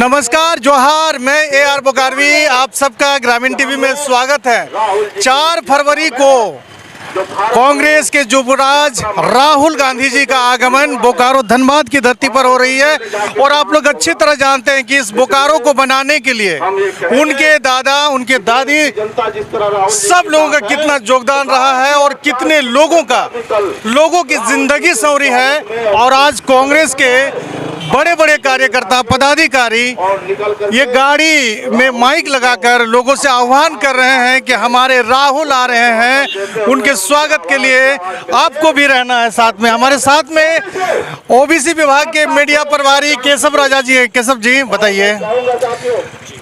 नमस्कार, जोहार। मैं AR बोकारवी, आप सबका ग्रामीण टीवी में स्वागत है। 4 फरवरी को कांग्रेस के युवराज राहुल गांधी जी का आगमन बोकारो धनबाद की धरती पर हो रही है और आप लोग अच्छी तरह जानते हैं कि इस बोकारो को बनाने के लिए उनके दादा, उनके दादी, सब लोगों का कितना योगदान रहा है और कितने लोगों की जिंदगी संवरी है। और आज कांग्रेस के बड़े बड़े कार्यकर्ता, पदाधिकारी ये गाड़ी में माइक लगाकर लोगों से आह्वान कर रहे हैं कि हमारे राहुल आ रहे हैं, उनके स्वागत के लिए आपको भी रहना है साथ में। हमारे साथ में OBC विभाग के मीडिया प्रभारी केशव राजा जी हैं। केशव जी, बताइए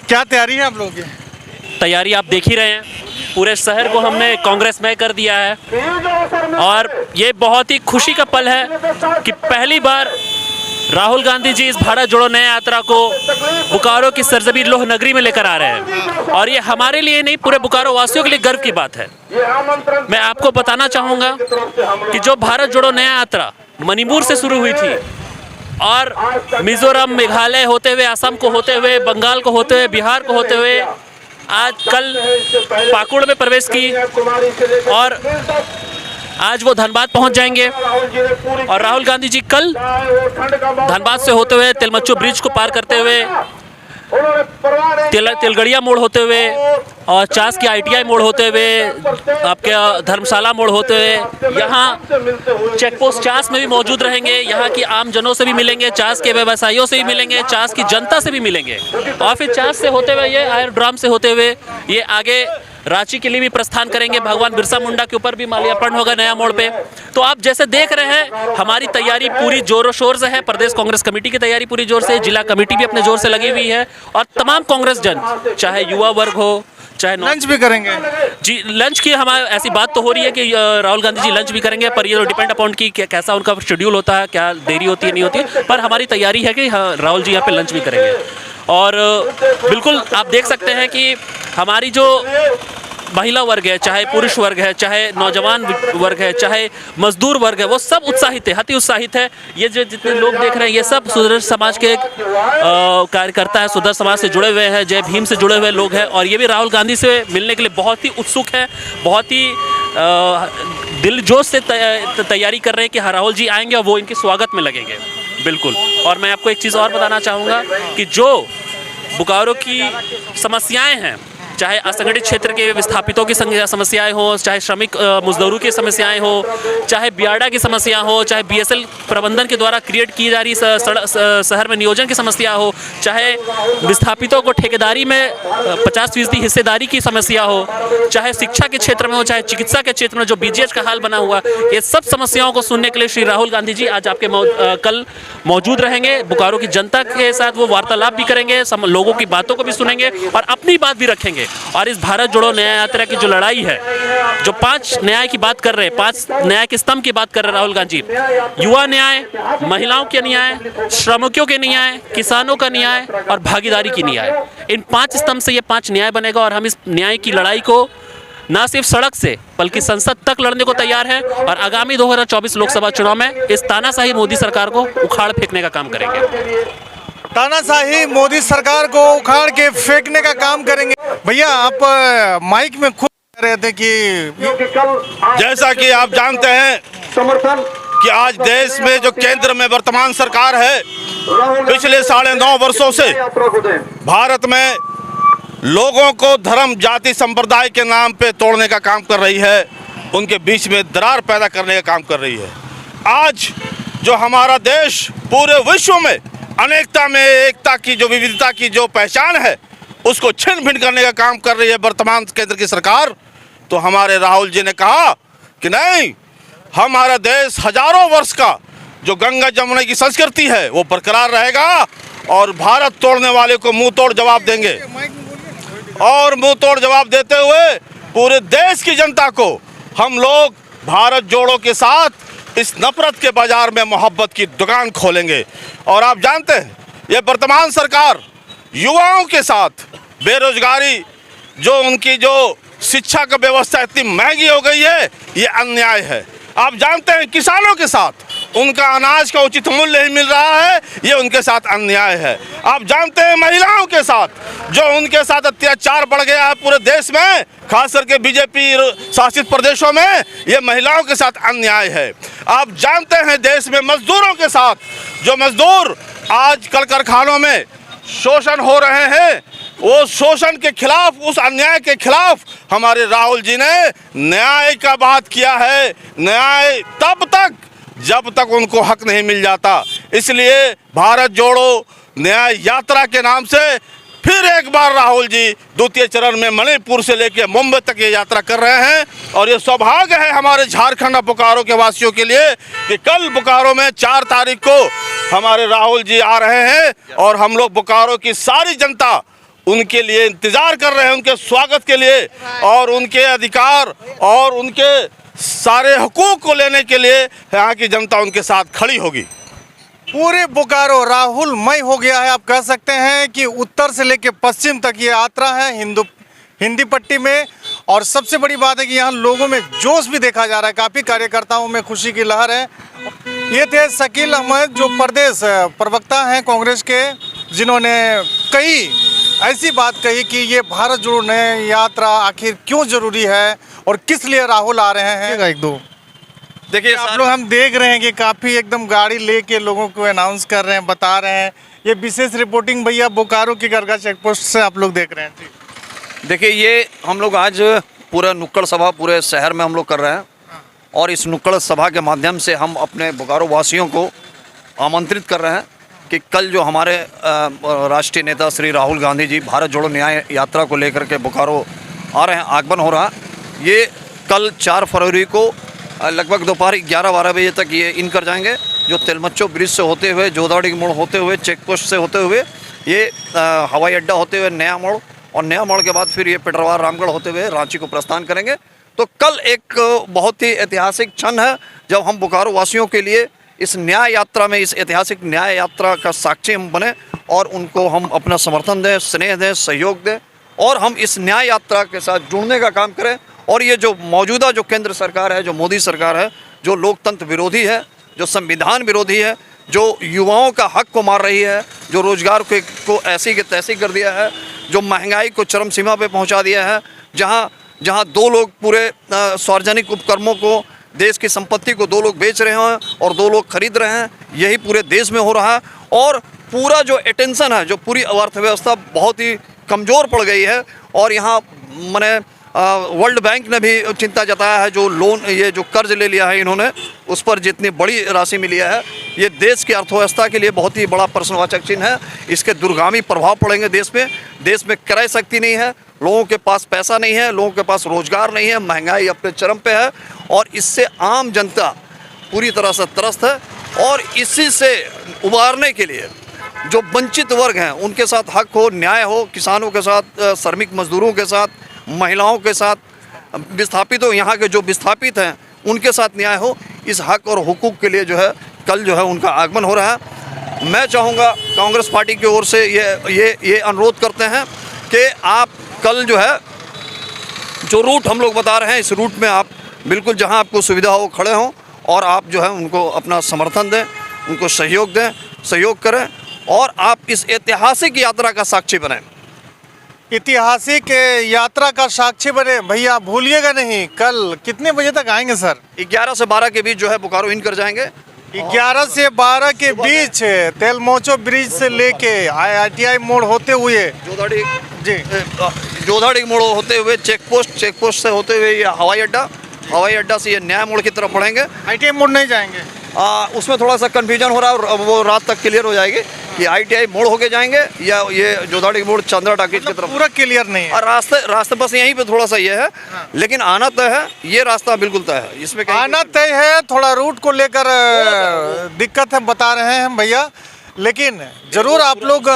क्या तैयारी है आप लोगों की? तैयारी आप देख ही रहे हैं, पूरे शहर को हमने कांग्रेसमय कर दिया है और ये बहुत ही खुशी का पल है कि पहली बार राहुल गांधी जी इस भारत जोड़ो नया यात्रा को बोकारो की सरजमीन लोह नगरी में लेकर आ रहे हैं और ये हमारे लिए नहीं, पूरे बोकारो वासियों के लिए गर्व की बात है। मैं आपको बताना चाहूँगा कि जो भारत जोड़ो नया यात्रा मणिपुर से शुरू हुई थी और मिजोरम, मेघालय होते हुए, असम को होते हुए, बंगाल को होते हुए, बिहार को होते हुए आज कल पाकुड़ में प्रवेश की और आज वो धनबाद पहुंच जाएंगे। और राहुल गांधी जी कल धनबाद से होते हुए तिलमच्चू ब्रिज को पार करते हुए तिलगड़िया मोड़ होते हुए और चास की ITI मोड़ होते हुए, आपके धर्मशाला मोड़ होते हुए यहाँ चेकपोस्ट चास में भी मौजूद रहेंगे। यहाँ की आम जनों से भी मिलेंगे, चास के व्यवसायियों से भी मिलेंगे, चास की जनता से भी मिलेंगे और फिर चास से होते हुए ये आयरड्राम से होते हुए ये आगे रांची के लिए भी प्रस्थान करेंगे। भगवान बिरसा मुंडा के ऊपर भी माल्यार्पण होगा नया मोड़ पे। तो आप जैसे देख रहे हैं हमारी तैयारी पूरी जोरों शोर से है। प्रदेश कांग्रेस कमेटी की तैयारी पूरी जोर से, जिला कमेटी भी अपने जोर से लगी हुई है और तमाम कांग्रेस जन, चाहे युवा वर्ग हो, चाहे लंच भी करेंगे जी। लंच की हमारी ऐसी बात तो हो रही है कि राहुल गांधी जी लंच भी करेंगे, पर ये तो डिपेंड अपॉन कि कैसा उनका शेड्यूल होता है, क्या देरी होती है नहीं होती है। पर हमारी तैयारी है कि राहुल जी यहाँ पे लंच भी करेंगे। और बिल्कुल आप देख सकते हैं कि हमारी जो महिला वर्ग है, चाहे पुरुष वर्ग है, चाहे नौजवान वर्ग है, चाहे मजदूर वर्ग है, वो सब उत्साहित है, अति उत्साहित है। ये जो जितने लोग देख रहे हैं ये सब सुदर्शन समाज के कार्यकर्ता है, सुदर्शन समाज से जुड़े हुए हैं, जय भीम से जुड़े हुए लोग हैं और ये भी राहुल गांधी से मिलने के लिए बहुत ही उत्सुक है, बहुत ही दिलजोश से तैयारी कर रहे हैं कि राहुल जी आएंगे और वो इनके स्वागत में लगेंगे। बिल्कुल। और मैं आपको एक चीज़ और बताना चाहूँगा कि जो बोकारो की समस्याएँ हैं, चाहे असंगठित क्षेत्र के विस्थापितों की समस्याएं हो, चाहे श्रमिक मजदूरों की समस्याएं हो, चाहे बियाडा की समस्या हो, चाहे BSL प्रबंधन के द्वारा क्रिएट की जा रही शहर में नियोजन की समस्या हो, चाहे विस्थापितों को ठेकेदारी में 50% हिस्सेदारी की समस्या हो, चाहे शिक्षा के क्षेत्र में हो, चाहे चिकित्सा के क्षेत्र में जो BGH का हाल बना हुआ, ये सब समस्याओं को सुनने के लिए श्री राहुल गांधी जी आज आपके कल मौजूद रहेंगे। बोकारो की जनता के साथ वो वार्तालाप भी करेंगे, लोगों की बातों को भी सुनेंगे और अपनी बात भी रखेंगे। और इस भारत जोड़ो नया यात्रा की जो लड़ाई है, जो 5 न्याय की बात कर रहे हैं, 5 न्याय के स्तंभ की बात कर रहे हैं राहुल गांधी, युवा न्याय, महिलाओं के न्याय, श्रमिकों के न्याय, किसानों का न्याय और भागीदारी की न्याय, इन 5 स्तंभ से ये 5 न्याय बनेगा। और हम इस न्याय की लड़ाई को ना सिर्फ सड़क से बल्कि संसद तक लड़ने को तैयार है और आगामी 2024 लोकसभा चुनाव में इस तानाशाही मोदी सरकार को उखाड़ फेंकने का काम करेंगे। तानाशाही मोदी सरकार को उखाड़ के फेंकने का काम करेंगे। भैया, आप माइक में खुद कह रहे थे कि जैसा कि आप जानते हैं कि आज देश में जो केंद्र में वर्तमान सरकार है, पिछले 9.5 वर्षों से भारत में लोगों को धर्म, जाति, संप्रदाय के नाम पे तोड़ने का काम कर रही है, उनके बीच में दरार पैदा करने का काम कर रही है। आज जो हमारा देश पूरे विश्व में अनेकता में एकता की, जो विविधता की जो पहचान है, उसको छिन्न भिन्न करने का काम कर रही है वर्तमान केंद्र की सरकार। तो हमारे राहुल जी ने कहा कि नहीं, हमारा देश हजारों वर्ष का जो गंगा जमुना की संस्कृति है वो बरकरार रहेगा और भारत तोड़ने वाले को मुंह तोड़ जवाब देंगे। और मुंह तोड़ जवाब देते हुए पूरे देश की जनता को हम लोग भारत जोड़ो के साथ इस नफरत के बाजार में मोहब्बत की दुकान खोलेंगे। और आप जानते हैं ये वर्तमान सरकार युवाओं के साथ बेरोजगारी, जो उनकी जो शिक्षा का व्यवस्था इतनी महंगी हो गई है, ये अन्याय है। आप जानते हैं किसानों के साथ उनका अनाज का उचित मूल्य नहीं मिल रहा है, ये उनके साथ अन्याय है। आप जानते हैं महिलाओं के साथ जो उनके साथ अत्याचार बढ़ गया है पूरे देश में, खास करके बीजेपी शासित प्रदेशों में, ये महिलाओं के साथ अन्याय है। आप जानते हैं देश में मजदूरों के साथ, जो मजदूर आज कल कारखानों में शोषण हो रहे हैं, वो शोषण के खिलाफ, उस अन्याय के खिलाफ हमारे राहुल जी ने न्याय का बात किया है। न्याय तब तक जब तक उनको हक नहीं मिल जाता। इसलिए भारत जोड़ो न्याय यात्रा के नाम से फिर एक बार राहुल जी द्वितीय चरण में मणिपुर से लेकर मुंबई तक ये यात्रा कर रहे हैं। और ये सौभाग्य है हमारे झारखंड और बोकारो के वासियों के लिए कि कल बोकारो में 4 तारीख को हमारे राहुल जी आ रहे हैं और हम लोग बोकारो की सारी जनता उनके लिए इंतजार कर रहे हैं, उनके स्वागत के लिए, और उनके अधिकार और उनके सारे हुकूक को लेने के लिए यहाँ की जनता उनके साथ खड़ी होगी। पूरे बोकारो राहुलमय हो गया है। आप कह सकते हैं कि उत्तर से लेकर पश्चिम तक ये यात्रा है हिंदी पट्टी में। और सबसे बड़ी बात है कि यहाँ लोगों में जोश भी देखा जा रहा है, काफ़ी कार्यकर्ताओं में खुशी की लहर है। ये थे शकील अहमद, जो प्रदेश प्रवक्ता हैं कांग्रेस के, जिन्होंने कई ऐसी बात कही कि ये भारत जोड़ो न्याय यात्रा आखिर क्यों जरूरी है और किस लिए राहुल आ रहे हैं। एक दो देखिए आप लोग, हम देख रहे हैं कि काफ़ी एकदम गाड़ी लेके लोगों को अनाउंस कर रहे हैं, बता रहे हैं। ये विशेष रिपोर्टिंग भैया बोकारो की गरगा चेक पोस्ट से आप लोग देख रहे हैं। देखिए, ये हम लोग आज पूरा नुक्कड़ सभा पूरे शहर में हम लोग कर रहे हैं और इस नुक्कड़ सभा के माध्यम से हम अपने बोकारो वासियों को आमंत्रित कर रहे हैं कि कल जो हमारे राष्ट्रीय नेता श्री राहुल गांधी जी भारत जोड़ो न्याय यात्रा को लेकर के बोकारो आ रहे हैं, आगमन हो रहा है। ये कल 4 फरवरी को लगभग दोपहर 11-12 बजे तक ये इन कर जाएंगे, जो तेलमच्चो ब्रिज से होते हुए, जोधाड़ी मोड़ होते हुए, चेक पोस्ट से होते हुए, ये हवाई अड्डा होते हुए नया मोड़, और नया मोड़ के बाद फिर ये पेटरवार रामगढ़ होते हुए रांची को प्रस्थान करेंगे। तो कल एक बहुत ही ऐतिहासिक क्षण है जब हम बोकारो वासियों के लिए इस न्याय यात्रा में, इस ऐतिहासिक न्याय यात्रा का साक्षी हम बने और उनको हम अपना समर्थन दें, स्नेह दें, सहयोग दें और हम इस न्याय यात्रा के साथ जुड़ने का काम करें। और ये जो मौजूदा जो केंद्र सरकार है, जो मोदी सरकार है, जो लोकतंत्र विरोधी है, जो संविधान विरोधी है, जो युवाओं का हक को मार रही है, जो रोजगार को ऐसी के तैसी कर दिया है, जो महंगाई को चरम सीमा पे पहुंचा दिया है, जहां 2 लोग पूरे सार्वजनिक उपक्रमों को, देश की संपत्ति को 2 लोग बेच रहे हैं और 2 लोग खरीद रहे हैं, यही पूरे देश में हो रहा है। और पूरा जो अटेंशन है, जो पूरी अर्थव्यवस्था बहुत ही कमज़ोर पड़ गई है। और यहाँ मैंने वर्ल्ड बैंक ने भी चिंता जताया है, जो लोन, ये जो कर्ज ले लिया है इन्होंने, उस पर जितनी बड़ी राशि मिली है, ये देश की अर्थव्यवस्था के लिए बहुत ही बड़ा प्रश्नवाचक चिन्ह है। इसके दूरगामी प्रभाव पड़ेंगे देश में क्रय शक्ति नहीं है, लोगों के पास पैसा नहीं है, लोगों के पास रोजगार नहीं है, महंगाई अपने चरम पे है और इससे आम जनता पूरी तरह से त्रस्त है। और इसी से उबारने के लिए जो वंचित वर्ग हैं उनके साथ हक हो, न्याय हो, किसानों के साथ, श्रमिक मजदूरों के साथ, महिलाओं के साथ, विस्थापित हो, यहाँ के जो विस्थापित हैं उनके साथ न्याय हो, इस हक और हुकूक के लिए जो है कल जो है उनका आगमन हो रहा है। मैं चाहूँगा कांग्रेस पार्टी की ओर से ये अनुरोध करते हैं कि आप कल जो है, जो रूट हम लोग बता रहे हैं, इस रूट में आप बिल्कुल जहां आपको सुविधा हो खड़े हों और आप जो है उनको अपना समर्थन दें, उनको सहयोग दें, सहयोग करें और आप इस ऐतिहासिक यात्रा का साक्षी बने। ऐतिहासिक यात्रा का साक्षी बने। भैया भूलिएगा नहीं, कल कितने बजे तक आएंगे सर? 11 से 12 के बीच जो है बोकारो इन कर जाएंगे। 11 से 12 के बीच तेलमोचो ब्रिज से लेके ITI मोड़ होते हुए जोधाड़ी मोड़ होते हुए चेक पोस्ट से होते हुए ये हवाई अड्डा से ये नया मोड़ की तरफ बढ़ेंगे। ITI मोड़ नहीं जाएंगे? उसमें थोड़ा सा कन्फ्यूजन हो रहा है और वो रात तक क्लियर हो जाएगी कि ITI मोड़ होके जाएंगे या ये जोधाड़ी मोड़ चंद्रा टाकीज की तरफ। पूरा क्लियर नहीं है और रास्ते बस यहीं पे थोड़ा सा ये है। हाँ। लेकिन आना तय है, ये रास्ता बिल्कुल तय है, इसमें आना तय है। थोड़ा रूट को लेकर दिक्कत है, बता रहे हैं हम भैया, लेकिन जरूर आप लोग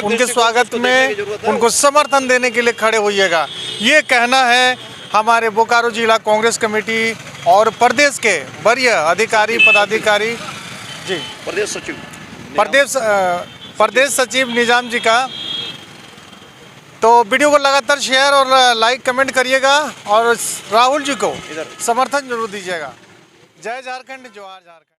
उनके स्वागत में उनको समर्थन देने के लिए खड़े होइएगा। ये कहना है हमारे बोकारो जिला कांग्रेस कमेटी और प्रदेश के वरीय अधिकारी पदाधिकारी जी, प्रदेश सचिव निजाम जी का। तो वीडियो को लगातार शेयर और लाइक कमेंट करिएगा और राहुल जी को समर्थन जरूर दीजिएगा। जय झारखंड, जोहार झारखंड।